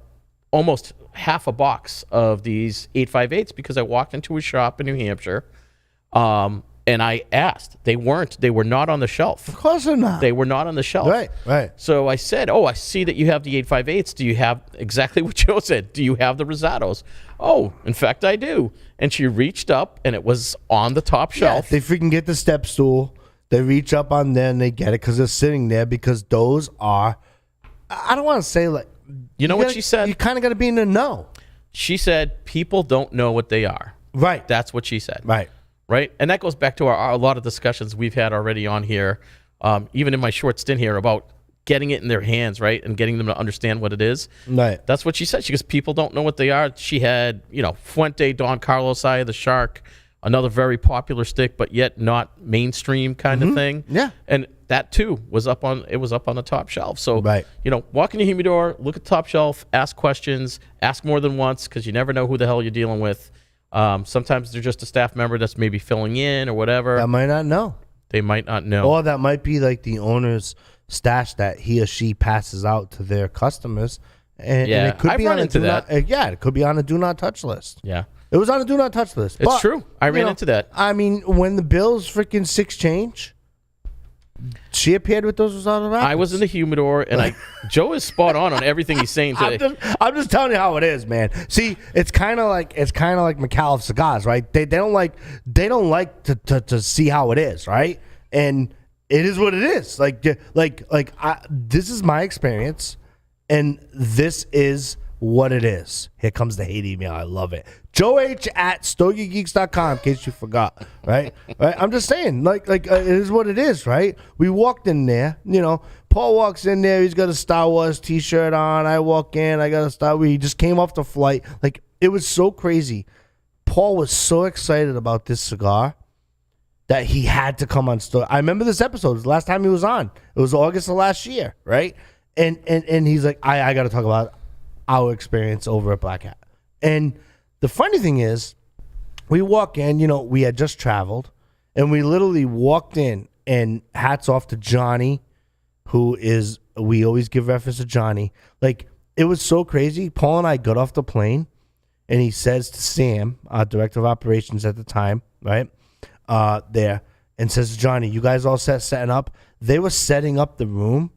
almost half a box of these 858s because I walked into a shop in New Hampshire, and I asked. They were not on the shelf. Of course they're not. They were not on the shelf. Right. So I said, oh, I see that you have the 858s. Do you have exactly what Joe said? Do you have the Rosados? Oh, in fact, I do. And she reached up, and it was on the top shelf. They freaking get the step stool. They reach up on there, and they get it because they're sitting there, because those are, I don't want to say like, You know what she said? You kind of got to be in the know. She said, people don't know what they are. Right. That's what she said. Right. Right? And that goes back to a lot of discussions we've had already on here, even in my short stint here, about getting it in their hands, right? And getting them to understand what it is. Right. That's what she said. She goes, people don't know what they are. She had, you know, Fuente, Don Carlos Eye of the Shark, another very popular stick, but yet not mainstream kind of thing. Yeah. And that too was up on the top shelf. So, right. You know, walk in your humidor, look at the top shelf, ask questions, ask more than once, because you never know who the hell you're dealing with. Sometimes they're just a staff member that's maybe filling in or whatever. That might not know. They might not know. Or that might be like the owner's stash that he or she passes out to their customers. And it could I've be run on into that. It could be on a do not touch list. Yeah. It was on a do not touch list. It's true. I ran into that. I mean, when the Bills freaking 6 change, she appeared with those Rosado wrappers. I was in the humidor, and Joe is spot on everything he's saying today. I'm just telling you how it is, man. See, it's kind of like McAuliffe cigars, right? They don't like to see how it is, right? And it is what it is. This is my experience, and this is what it is. Here comes the hate email. I love it. Joe H at StogieGeeks.com, in case you forgot, right? Right? I'm just saying, it is what it is, right? We walked in there, you know, Paul walks in there, he's got a Star Wars t-shirt on. I walk in, I got a Star Wars. He just came off the flight. Like, it was so crazy. Paul was so excited about this cigar that he had to come on Stogie. I remember this episode. It was the last time he was on. It was August of last year, right? And he's like, I got to talk about our experience over at Black Hat. And the funny thing is, we walk in, we had just traveled, and we literally walked in, and hats off to Johnny, we always give reference to Johnny. Like, it was so crazy. Paul and I got off the plane, and he says to Sam, our director of operations at the time, right, there, and says, Johnny, you guys all setting up? They were setting up the room.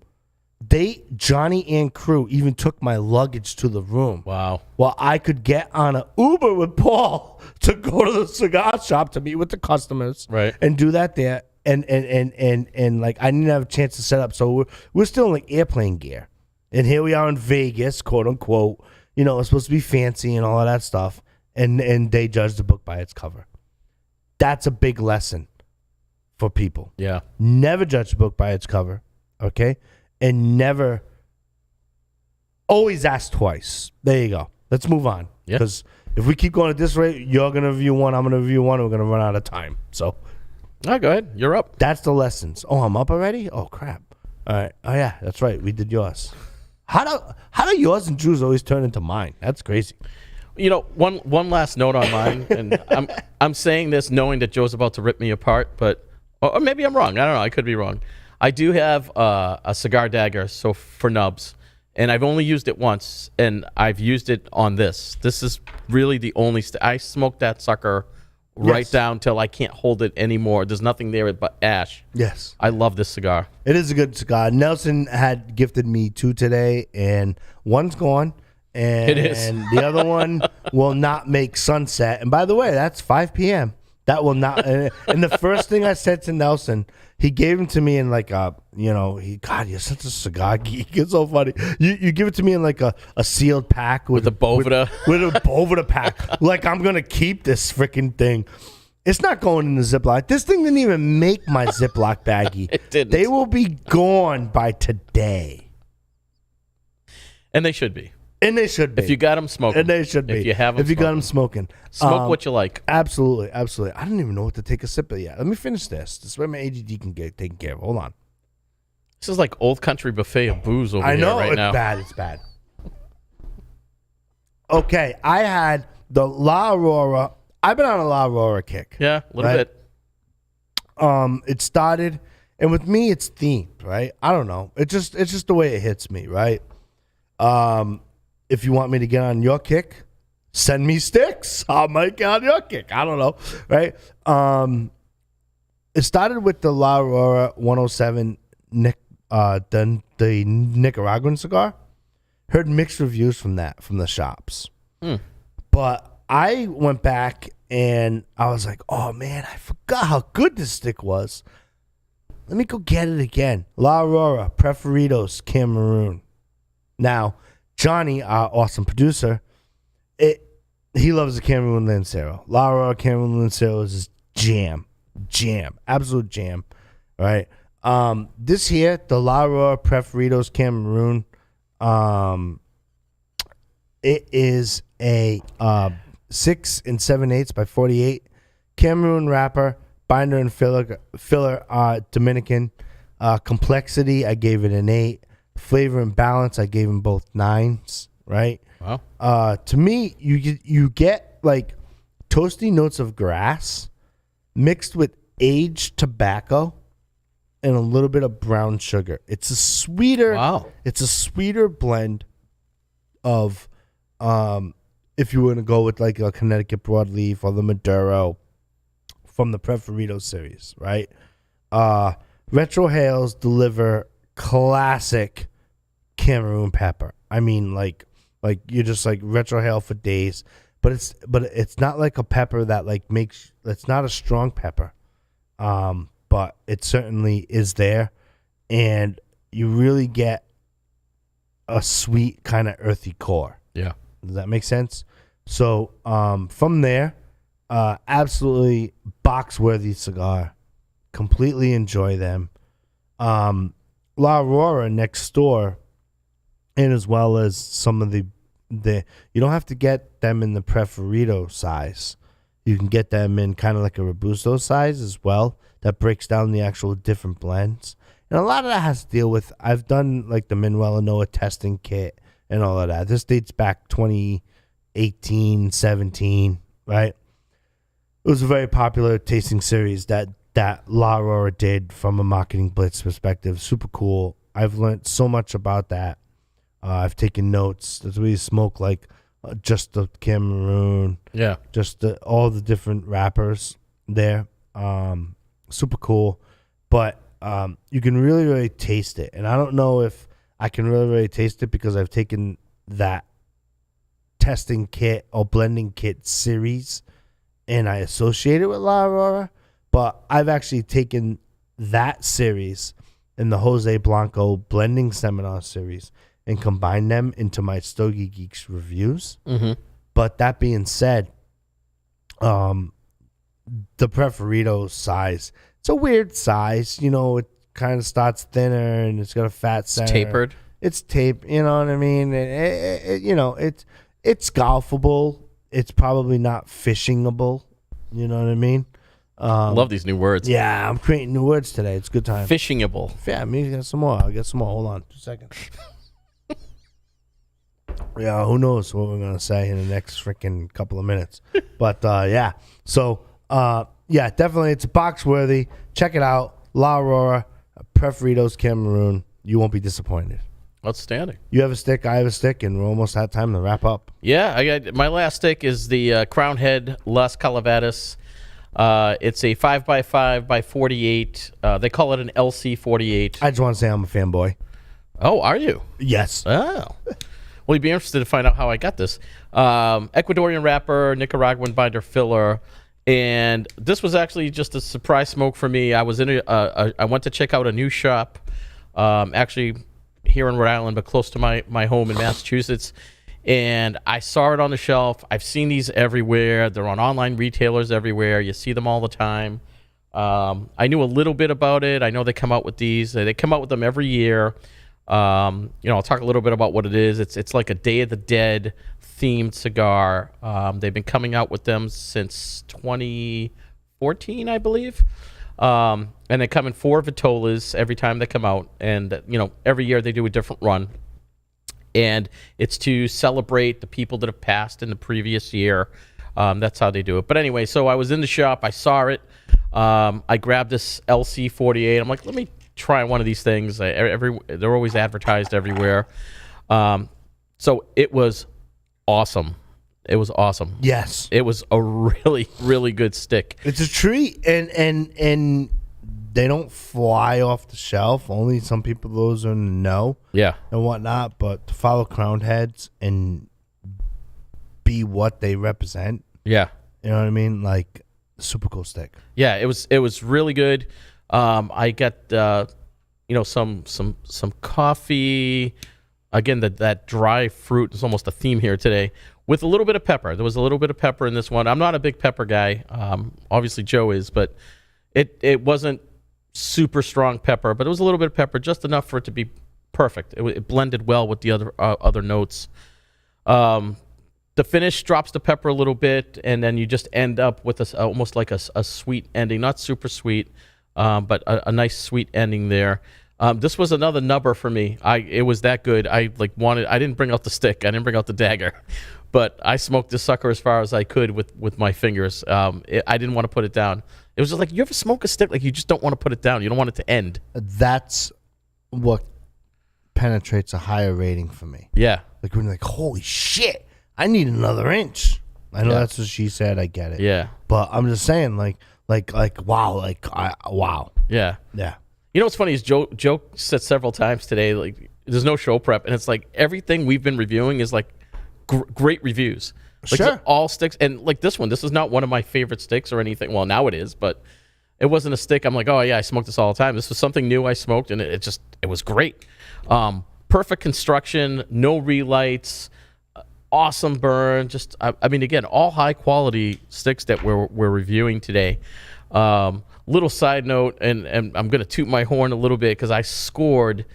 Johnny and crew even took my luggage to the room. Wow. Well, I could get on an Uber with Paul to go to the cigar shop to meet with the customers, right, and do that there. And like, I didn't have a chance to set up, so we're still in like airplane gear. And here we are in Vegas, quote unquote. It's supposed to be fancy and all of that stuff. And they judge the book by its cover. That's a big lesson for people. Yeah. Never judge the book by its cover, okay? And always ask twice. There you go. Let's move on. Because if we keep going at this rate, you're going to review one, I'm going to review one, and we're going to run out of time. So, all right, go ahead. You're up. That's the lessons. Oh, I'm up already? Oh, crap. All right. Oh, yeah, that's right. We did yours. How do yours and Drew's always turn into mine? That's crazy. One last note on mine, and I'm saying this knowing that Joe's about to rip me apart, but or maybe I'm wrong. I don't know. I could be wrong. I do have a cigar dagger, so for nubs, and I've only used it once, and I've used it on this. This is really the only. I smoked that sucker right down till I can't hold it anymore. There's nothing there but ash. Yes. I love this cigar. It is a good cigar. Nelson had gifted me 2 today, and one's gone. And it is. The other one will not make sunset. And by the way, that's 5 p.m. That will not. And the first thing I said to Nelson, he gave them to me in like God, you're such a cigar geek. It's so funny. You give it to me in like a sealed pack with a Boveda. With a Boveda pack. Like, I'm going to keep this freaking thing. It's not going in the Ziploc. This thing didn't even make my Ziploc baggie. It didn't. They will be gone by today. And they should be. And they should be. If you got them smoking. And they should be. If you have them If you got them smoking. Smoke what you like. Absolutely. Absolutely. I don't even know what to take a sip of yet. Let me finish this. This is where my ADD can get taken care of. Hold on. This is like old country buffet of booze over here right now. I know. It's bad. Okay. I had the La Aurora. I've been on a La Aurora kick. Yeah, a little bit. It started, and with me, it's themed, right? I don't know. It's just the way it hits me, right? If you want me to get on your kick, send me sticks. I might get on your kick. I don't know, right? It started with the La Aurora 107, the Nicaraguan cigar. Heard mixed reviews from the shops. But I went back and I was like, oh man, I forgot how good this stick was. Let me go get it again. La Aurora, Preferidos, Cameroon. Now, Johnny, our awesome producer, he loves the Cameroon Lancero. La Aurora Cameroon Lancero is jam, absolute jam, right? This here, the La Aurora Preferidos Cameroon, it is a 6 7/8 by 48 Cameroon wrapper, binder and filler, Dominican. Complexity, I gave it an 8. Flavor and balance, I gave them both 9s, right? Wow. To me, you get like toasty notes of grass mixed with aged tobacco and a little bit of brown sugar. It's a sweeter blend of if you were to go with like a Connecticut broadleaf or the Maduro from the Preferido series, right? Retro Hales deliver classic Cameroon pepper. I mean, like you're just like retro hale for days, but it's not like a pepper that like makes. It's not a strong pepper, but it certainly is there, and you really get a sweet kind of earthy core. Yeah, does that make sense? So from there, absolutely box worthy cigar. Completely enjoy them. La Aurora next door, and as well as some of the you don't have to get them in the Preferido size. You can get them in kind of like a Robusto size as well. That breaks down the actual different blends. And a lot of that has to deal with, I've done like the Manuel Anoa testing kit and all of that. This dates back 2018, 17, right? It was a very popular tasting series that La Aurora did from a marketing blitz perspective. Super cool. I've learned so much about that. I've taken notes. That's where you smoke like just the Cameroon. Yeah. Just all the different wrappers there. Super cool. But you can really, really taste it. And I don't know if I can really, really taste it because I've taken that testing kit or blending kit series and I associate it with La Aurora. But I've actually taken that series and the Jose Blanco blending seminar series and combined them into my Stogie Geeks reviews. Mm-hmm. But that being said, the Preferito size, it's a weird size. You know, it kind of starts thinner and it's got a fat center. It's tapered. It's tape. You know what I mean? It's golfable. It's probably not fishingable. You know what I mean? Love these new words. Yeah, I'm creating new words today. It's a good time. Fishingable. Yeah, me get some more. I'll get some more. Hold on 2 seconds. Yeah, who knows what we're going to say in the next freaking couple of minutes. But, yeah. So, yeah, definitely it's box worthy. Check it out. La Aurora, Preferitos, Cameroon. You won't be disappointed. Outstanding. You have a stick, I have a stick, and we're almost at time to wrap up. Yeah, I got my last stick is the Crown Head Las Calaveras. It's a 5x5x48. They call it an LC48. I just want to say I'm a fanboy. Oh, are you? Yes. Oh. Well, you'd be interested to find out how I got this. Ecuadorian wrapper, Nicaraguan binder filler, and this was actually just a surprise smoke for me. I was I went to check out a new shop, actually here in Rhode Island, but close to my home in Massachusetts. And I saw it on the shelf. I've seen these everywhere. They're on online retailers everywhere. You see them all the time. I knew a little bit about it. I know they come out with these. They come out with them every year. I'll talk a little bit about what it is. It's like a Day of the Dead themed cigar. They've been coming out with them since 2014, I believe. And they come in 4 vitolas every time they come out. And, every year they do a different run. And it's to celebrate the people that have passed in the previous year. That's how they do it. But anyway, so I was in the shop. I saw it. I grabbed this LC48. I'm like, let me try one of these things. They're always advertised everywhere. So it was awesome. It was awesome. Yes. It was a really, really good stick. It's a treat, and they don't fly off the shelf. Only some people, those are in the know, Yeah. and whatnot. But to follow Crowned Heads and be what they represent, Yeah. you know what I mean? Like, super cool stick. Yeah, it was really good. I got some coffee. Again, that dry fruit is almost a theme here today, with a little bit of pepper. There was a little bit of pepper in this one. I'm not a big pepper guy. Obviously Joe is, but it wasn't super strong pepper, but it was a little bit of pepper, just enough for it to be perfect. It blended well with the other notes. The finish drops the pepper a little bit, and then you just end up with almost like a sweet ending. Not super sweet, but a nice sweet ending there. This was another nubber for me. It was that good. I didn't bring out the stick. I didn't bring out the dagger, but I smoked this sucker as far as I could with my fingers. I didn't want to put it down. It was just like, you ever smoke a stick? Like, you just don't want to put it down. You don't want it to end. That's what penetrates a higher rating for me. Yeah. Like, when you're like, holy shit, I need another inch. I know that's what she said. I get it. Yeah. But I'm just saying, wow, wow. Yeah. Yeah. You know what's funny is Joe said several times today, like, there's no show prep, and it's like everything we've been reviewing is like great reviews. Like, Sure. all sticks, and like this one, this is not one of my favorite sticks or anything. Well, now it is, but it wasn't a stick I'm like, oh yeah, I smoke this all the time. This was something new I smoked, and it was great. Perfect construction, no relights, awesome burn. Just I mean, again, all high quality sticks that we're reviewing today. Little side note, and I'm going to toot my horn a little bit because I scored.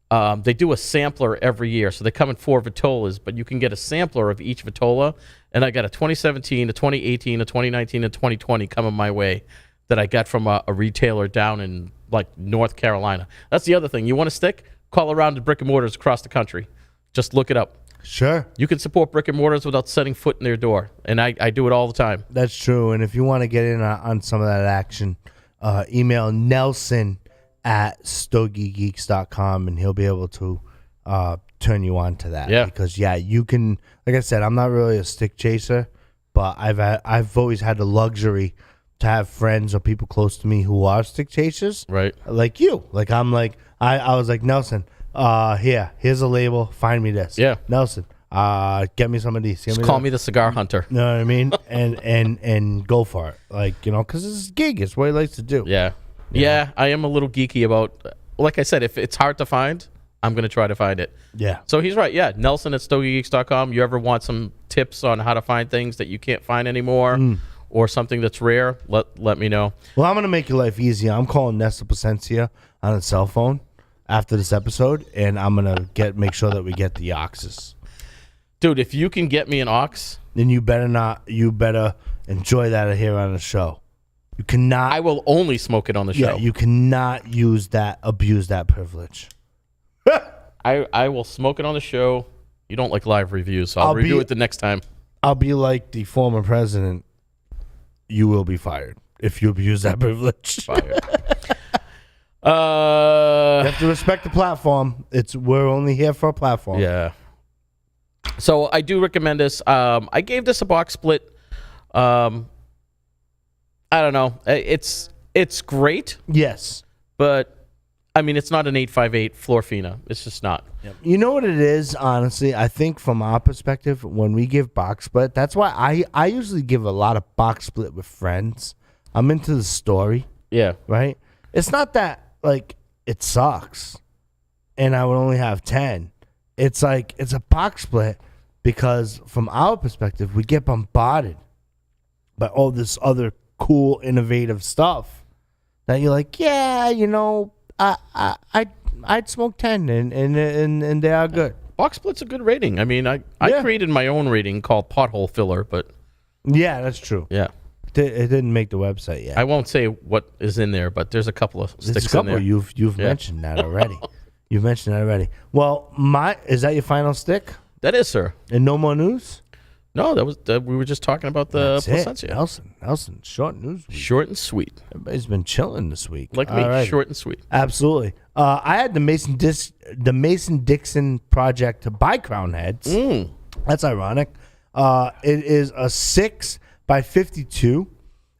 They do a sampler every year, so they come in 4 vitolas, but you can get a sampler of each vitola. And I got a 2017, a 2018, a 2019, and 2020 coming my way that I got from a retailer down in like North Carolina. That's the other thing. You want a stick? Call around to brick and mortars across the country. Just look it up. Sure. You can support brick and mortars without setting foot in their door, and I do it all the time. That's true. And if you want to get in on some of that action, email Nelson at StogieGeeks.com, and he'll be able to turn you on to that. Yeah. Because, you can, like I said, I'm not really a stick chaser, but I've always had the luxury to have friends or people close to me who are stick chasers. Right. Like you. Like, I was like, Nelson, here's a label. Find me this. Yeah. Nelson, get me some of these. Just call me the cigar hunter. You know what I mean? and go for it. Like, because it's a gig. It's what he likes to do. Yeah, I am a little geeky about, like I said, if it's hard to find, I'm going to try to find it. Yeah. So he's right. Yeah, Nelson at StogieGeeks.com. You ever want some tips on how to find things that you can't find anymore or something that's rare, let me know. Well, I'm going to make your life easier. I'm calling Nesta Placencia on a cell phone after this episode, and I'm going to make sure that we get the oxes. Dude, if you can get me an ox, then you better enjoy that here on the show. You cannot. I will only smoke it on the show. Yeah, you cannot abuse that privilege. I will smoke it on the show. You don't like live reviews, so I'll review it the next time. I'll be like the former president. You will be fired if you abuse that privilege. Fired. You have to respect the platform. We're only here for a platform. Yeah. So I do recommend this. I gave this a box split. I don't know. It's great. Yes. But I mean, it's not an 858 Florfina. It's just not. You know what it is, honestly? I think from our perspective, when we give box split, that's why I usually give a lot of box split with friends. I'm into the story. Yeah. Right? It's not that, like, it sucks and I would only have 10. It's like, it's a box split because from our perspective, we get bombarded by all this other cool, innovative stuff that you're like, yeah, I'd smoke 10 and they are good. Box split's a good rating. I mean, I created my own rating called Pothole Filler, but yeah, that's true. Yeah. It didn't make the website yet. I won't say what is in there, but there's a couple of sticks in there. You've mentioned that already. You've mentioned that already. Well, is that your final stick? That is, sir. And no more news? No, that was we were just talking about the Placencia. Nelson, short news week. Short and sweet. Everybody's been chilling this week. Like me, right. Short and sweet. Absolutely. I had the Mason Dixon project to buy Crown Heads. That's ironic. It is a 6x52.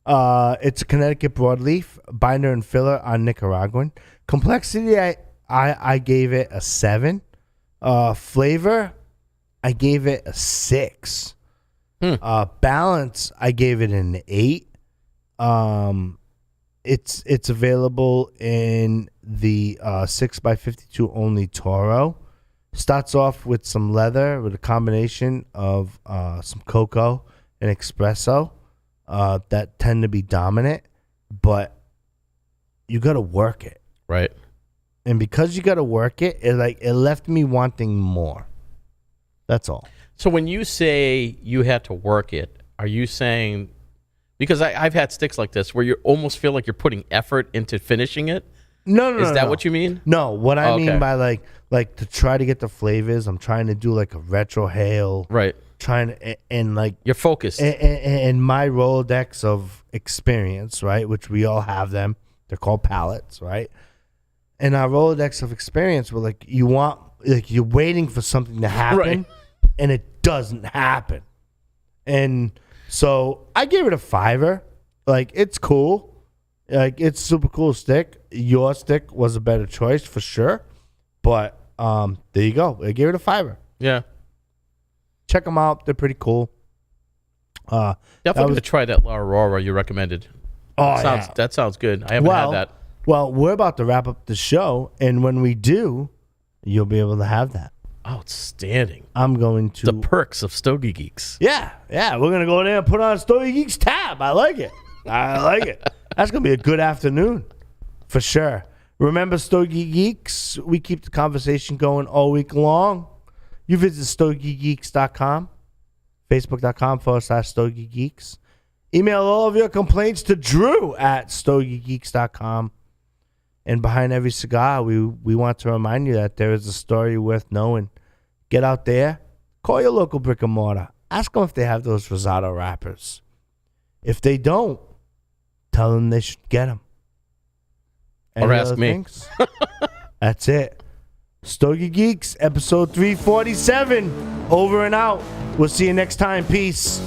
It's a Connecticut broadleaf binder and filler on Nicaraguan. Complexity, I gave it a 7. Flavor, I gave it a 6. Balance, I gave it an 8. It's available in the 6x52 only Toro. Starts off with some leather with a combination of some cocoa and espresso that tend to be dominant, but you got to work it. Right. And because you got to work it, it left me wanting more. That's all. So when you say you had to work it, are you saying, because I've had sticks like this where you almost feel like you're putting effort into finishing it? No. Is that what you mean? No, what I mean by like to try to get the flavors, I'm trying to do like a retro hail. Right. Trying to, and like you're focused. And my Rolodex of experience, right, which we all have them. They're called palettes, right? And our Rolodex of experience, we're like, you're waiting for something to happen, right, and it doesn't happen. And so I gave it a 5. Like, it's cool. Like, it's super cool stick. Your stick was a better choice for sure. But there you go. I gave it a 5. Yeah. Check them out. They're pretty cool. Definitely going to try that La Aurora you recommended. That sounds good. I haven't had that. Well, we're about to wrap up the show, and when we do, you'll be able to have that. Outstanding. I'm going to... The perks of Stogie Geeks. Yeah. We're going to go there and put on a Stogie Geeks tab. I like it. That's going to be a good afternoon, for sure. Remember Stogie Geeks? We keep the conversation going all week long. You visit StogieGeeks.com, Facebook.com/Stogie Geeks. Email all of your complaints to Drew at StogieGeeks.com. And behind every cigar, we want to remind you that there is a story worth knowing. Get out there, Call your local brick and mortar. Ask them if they have those Rosado wrappers. If they don't, tell them they should get them. Or ask me. That's it. Stogie Geeks, episode 347. Over and out. We'll see you next time. Peace.